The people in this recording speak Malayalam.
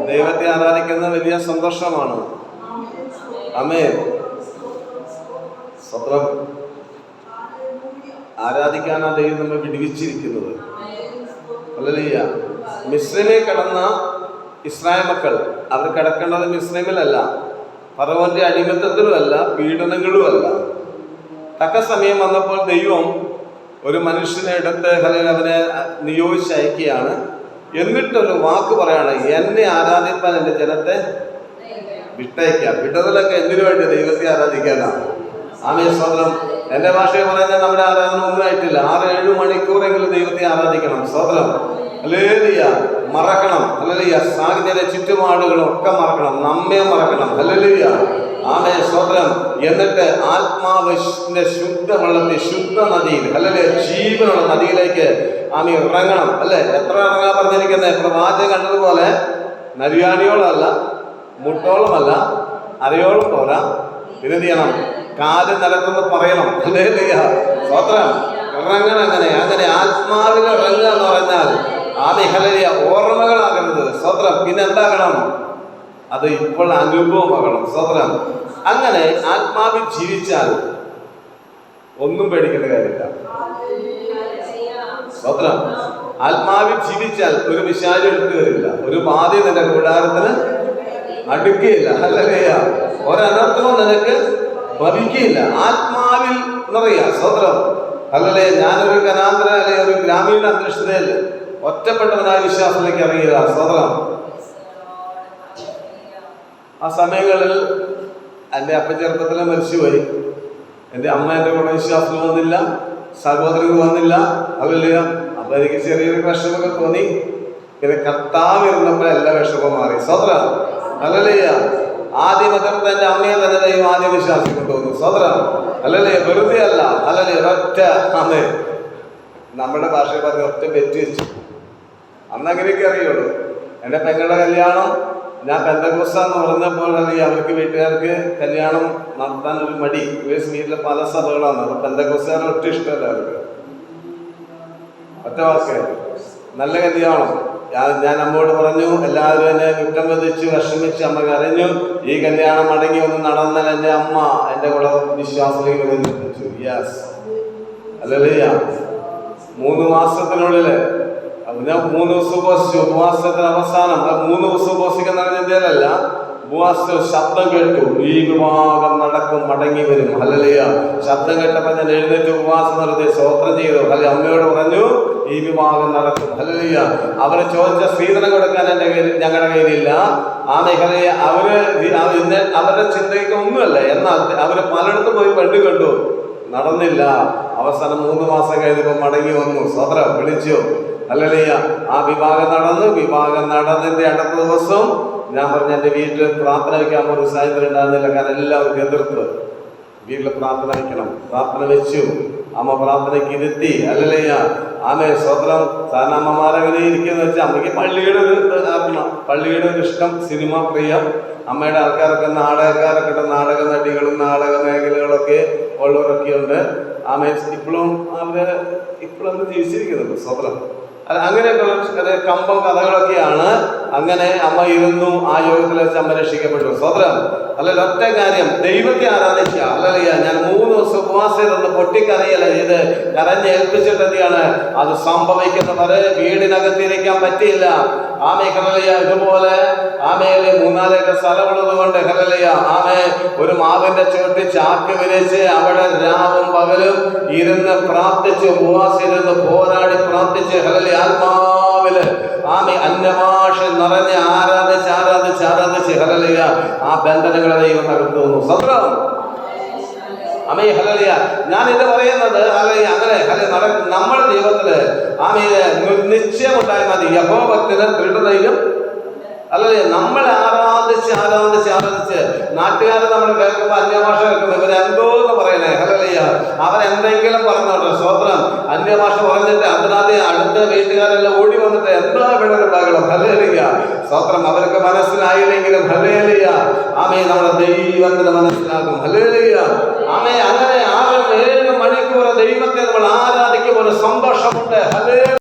ദൈവത്തെ ആരാധിക്കുന്ന വലിയ സന്തോഷമാണ്. ആമേൻ. സ്വത്രം. ആരാധിക്കാനാണ് ദൈവം നമ്മെ വിടുവിച്ചിരിക്കുന്നത്. ഹല്ലേലൂയ. മിസ്രൈമിൽ കിടന്ന ഇസ്രായേൽ മക്കൾ അവർ കിടക്കേണ്ടത് മിസ്രൈമിലല്ല, ഫറവോന്റെ അടിമത്തത്തിലുമല്ല, പീഡനങ്ങളുമല്ല. തക്ക സമയം വന്നപ്പോൾ ദൈവം ഒരു മനുഷ്യനെ എടുത്ത് അവനെ നിയോഗിച്ചയക്കുകയാണ്. എന്നിട്ടൊരു വാക്ക് പറയാണ്, എന്നെ ആരാധിപ്പാൻ എൻ്റെ ജനത്തെ വിട്ടയക്കാം. വിട്ടതിലൊക്കെ എന്തിനു വേണ്ടി? ദൈവത്തെ ആരാധിക്കാനാണ്. ആമേൻ. സ്തോത്രം. എൻ്റെ ഭാഷയിൽ പറഞ്ഞാൽ നമ്മുടെ ആരാധന ഒന്നും ആയിട്ടില്ല. 6-7 മണിക്കൂറെങ്കിലും ദൈവത്തെ ആരാധിക്കണം. സ്തോത്രം. ഹല്ലേലൂയ. മറക്കണം. ഹല്ലേലൂയ. സാഹചര്യ ചുറ്റുപാടുകളും ഒക്കെ മറക്കണം, നമ്മെ മറക്കണം. ഹല്ലേലൂയ. ആമേൻ. സ്തോത്രം. എന്നിട്ട് ആത്മാവിന്റെ ശുദ്ധ വെള്ളത്തിൽ, ശുദ്ധ നദിയിൽ, ഹല്ലേലൂയ, ജീവനുള്ള നദിയിലേക്ക് ആമി ഇറങ്ങണം. അല്ലേ? എത്ര ഇറങ്ങാൻ പറഞ്ഞിരിക്കുന്നത്? പ്രവാചകൻ കണ്ടതുപോലെ നരിയാണിയോളമല്ല, മുട്ടോളമല്ല, അരയോളം പോരാ. പിന്നെ ചെയ്യണം, കാല് നിലത്തൊന്ന് പറയണം. ഹല്ലേലൂയ. സ്തോത്രം. ഇറങ്ങണം. അങ്ങനെ ആത്മാവിൽ ഇറങ്ങുക എന്ന് പറഞ്ഞാൽ ആമി ഹല്ലേലൂയ ഓർമ്മകളാകരുത്. സ്തോത്രം. പിന്നെ എന്താകണം? അത് ഇപ്പോൾ അനുഭവമാകണം. സ്തോത്രം. അങ്ങനെ ആത്മാവിൽ ജീവിച്ചാൽ ഒന്നും പേടിക്കേണ്ട കാര്യമില്ല. സ്തോത്രം. ആത്മാവിൽ ജീവിച്ചാൽ ഒരു വിശാലം എടുത്തു വരില്ല, ഒരു ബാധ്യത നിന്റെ കൂടാരത്തിന് അടുക്കുകയില്ല. ഹല്ലേലൂയ. ഒരനർത്ഥവും നിനക്ക് ഭവിക്കുകയില്ല. ആത്മാവിൽ നിറയുക. സ്തോത്രം. ഹല്ലേലൂയ. ഞാനൊരു കനാന്തര അല്ലെങ്കിൽ ഒരു ഗ്രാമീണ അന്തരീക്ഷത്തിൽ ഒറ്റപ്പെട്ടവനായ വിശ്വാസത്തിലേക്ക് ഇറങ്ങിയതാ. സ്തോത്രം. ആ സമയങ്ങളിൽ എൻ്റെ അപ്പ ചെറുപ്പത്തിൽ മരിച്ചുപോയി. എൻ്റെ അമ്മ എൻ്റെ കൂടെ വിശ്വാസത്തിൽ വന്നില്ല, സഹോദരങ്ങൾ വന്നില്ല. ഹല്ലേലൂയ. അപ്പൊ എനിക്ക് ചെറിയൊരു വിഷമൊക്കെ തോന്നി. പിന്നെ കർത്താവ് ഇരുന്നപ്പോൾ എല്ലാ വിഷമവും മാറി. സ്തോത്രം. ഹല്ലേലൂയ. ആദ്യം എതിർത്ത് എൻ്റെ അമ്മയെ തന്നെ ദൈവം ആദ്യം വിശ്വാസം കൊണ്ടുവന്നു. സ്തോത്രം. ഹല്ലേലൂയ. വെറുതെ അല്ല. ഹല്ലേലൂയ. ഒറ്റ അന്ന് നമ്മുടെ ഭാഷയിൽ പറഞ്ഞ ഒറ്റ പെറ്റ് വെച്ചു. അന്ന് അങ്ങനെയൊക്കെ അറിയുള്ളൂ. എൻ്റെ പെങ്ങളുടെ കല്യാണം ഞാൻ പെന്തക്കോസ്താന്ന് പറഞ്ഞപ്പോൾ അവർക്ക് വീട്ടുകാർക്ക് കല്യാണം നടത്താൻ ഒരു മടി. യുഎസ് വീട്ടിലെ പല സഭകളാണ്. അപ്പൊ പെന്തക്കോസ്തുകാരെ ഒട്ടും ഇഷ്ടമല്ല അവർക്ക്. ഒറ്റ വാക്ക് നല്ല കല്യാണം. ഞാൻ അമ്മയോട് പറഞ്ഞു, എല്ലാവരും എന്നെ കുറ്റം വിധിച്ച് വിഷമിച്ച് അമ്മ കരഞ്ഞു. ഈ കല്യാണം അടങ്ങി ഒന്ന് നടന്നാൽ എൻ്റെ അമ്മ എൻ്റെ കൂടെ വിശ്വാസത്തിലേക്ക് ബന്ധിപ്പിച്ചു. യെസ്. ഹല്ലേലൂയ. 3 മാസത്തിനുള്ളിൽ ഞാൻ 3 ദിവസം ഉപവസിച്ചു. ഉപവാസത്തിന് അവസാനം 3 ദിവസം ഉപവസിക്കുന്ന ചിന്തയിലല്ല, ഉപവാസത്തിൽ ശബ്ദം കേട്ടു, ഈ വിഭാഗം നടക്കും, മടങ്ങി വരും. ഹല്ലേലൂയ. ശബ്ദം കേട്ടപ്പോൾ ഞാൻ എഴുന്നേറ്റ് ഉപവാസം നടത്തി സ്തോത്രം ചെയ്തു. അല്ലെ അമ്മയോട് പറഞ്ഞു, ഈ വിഭാഗം നടക്കും. ഹല്ലേലൂയ. അവര് ചോദിച്ച സ്ത്രീധനം കൊടുക്കാൻ എൻ്റെ കയ്യിൽ, ഞങ്ങളുടെ കയ്യിലില്ല. ആ മേഖലയെ അവരുടെ ചിന്തയ്ക്ക് ഒന്നുമല്ല. എന്നാൽ അവര് പലയിടത്തും പോയി പെണ്ണ് കണ്ടു, നടന്നില്ല. അവസാനം 3 മാസം കഴിഞ്ഞപ്പോൾ മടങ്ങി വന്നു. സ്തോത്രം. വിളിച്ചു. ഹല്ലേലൂയ. ആ വിഭാഗം നടന്നതിന്റെ അടുത്ത ദിവസം ഞാൻ പറഞ്ഞു, എൻ്റെ വീട്ടിൽ പ്രാർത്ഥന വയ്ക്കാൻ ഒരു സാഹചര്യം ഉണ്ടാകുന്നില്ല. കാരണം എല്ലാവർക്കും എതിർത്ത് വീട്ടിൽ പ്രാർത്ഥന വയ്ക്കണം. പ്രാർത്ഥന വെച്ചു. അമ്മ പ്രാർത്ഥനയ്ക്ക് ഇരുത്തി. ഹല്ലേലൂയ. ആമേ. സ്തോത്രം. സാധാരണ അമ്മമാരങ്ങനെ ഇരിക്കുന്ന വെച്ചാൽ അമ്മയ്ക്ക് പള്ളിയുടെ ഒരു ഇഷ്ടം, സിനിമ പ്രിയം. അമ്മയുടെ ആൾക്കാരൊക്കെ നാടകക്കാരൊക്കെ ഉണ്ട്. നാടക നടികളും നാടക മേഖലകളൊക്കെ ഉള്ളവരൊക്കെ ഉണ്ട്. ആമേ. ഇപ്പോഴും ജീവിച്ചിരിക്കുന്നുണ്ട്. സ്തോത്രം. അങ്ങനെയൊക്കെയുള്ള കമ്പം കഥകളൊക്കെയാണ്. അങ്ങനെ അമ്മ ഇരുന്നു. ആ യോഗത്തിൽ വെച്ച് അമ്മ രക്ഷിക്കപ്പെട്ടു. സ്തോത്രം. അല്ലെങ്കിൽ ഒറ്റ കാര്യം, ദൈവത്തെ ആരാധിക്കുക. ഹല്ലേലൂയ. ഞാൻ 3 ദിവസം ഉപവാസം ഇരുന്ന് പൊട്ടിക്കരയല്ല ചെയ്ത് കരഞ്ഞേൽപ്പിച്ചിട്ട് എന്തിയാണ് അത് സംഭവിക്കുന്നത്? വീടിനകത്തിരിക്കാൻ പറ്റിയില്ല. ആമേ. ഹല്ലേലൂയ. ഇതുപോലെ ആമേല് 3-4 ഏക്കർ സ്ഥലമുള്ളത് കൊണ്ട് ഹല്ലേലൂയ ആമേ ഒരു മാവിന്റെ ചുവട്ടി ചാക്ക് വിരിച്ച് അവിടെ രാവും പകലും ഇരുന്ന് പ്രാർത്ഥിച്ച്, ഉപവാസിരുന്ന് പോരാടി പ്രാർത്ഥിച്ച് ഹല്ലേലൂയ ആത്മാവില് ആമേ അന്യഭാഷ നിറഞ്ഞ് ആരാധിച്ച് ഹല്ലേലൂയ ആ ബന്ധനങ്ങളെ ദൈവം തകർത്തു വന്നു. സ്തോത്രം. ആമേ. ഹല്ലേലൂയ. ഞാൻ ഇത് പറയുന്നത് അങ്ങനെ നമ്മുടെ ജീവിതത്തില് ആമേ നിശ്ചയമുണ്ടായി മതി. യഹോവത്തിന് ദൃഢതയിലും അല്ലേ നമ്മൾ ആരാധിച്ച് നാട്ടുകാരെ നമ്മൾ കേൾക്കുമ്പോൾ അന്യഭാഷ കേൾക്കുമ്പോൾ ഇവരെന്തോന്ന് പറയണേ. ഹല്ലേലൂയ. അവരെന്തെങ്കിലും പറഞ്ഞോട്ടെ. സ്തോത്രം. അന്യഭാഷ പറഞ്ഞിട്ട് അതിനകത്ത് അടുത്ത വീട്ടുകാരെല്ലാം ഓടി വന്നിട്ട് എന്താ ഇവിടെ ഒരു ബഹളം. ഹല്ലേലൂയ. സ്തോത്രം. അവർക്ക് മനസ്സിലായില്ലെങ്കിലും ഹല്ലേലൂയ ആമേ നമ്മുടെ ദൈവത്തിന് മനസ്സിലാകും. ഹല്ലേലൂയ ആമേ. അങ്ങനെ 6-7 മണിക്കൂർ ദൈവത്തെ നമ്മൾ ആരാധിക്കുമ്പോൾ ഒരു സന്തോഷമുണ്ട്. ഹല്ലേലൂയ.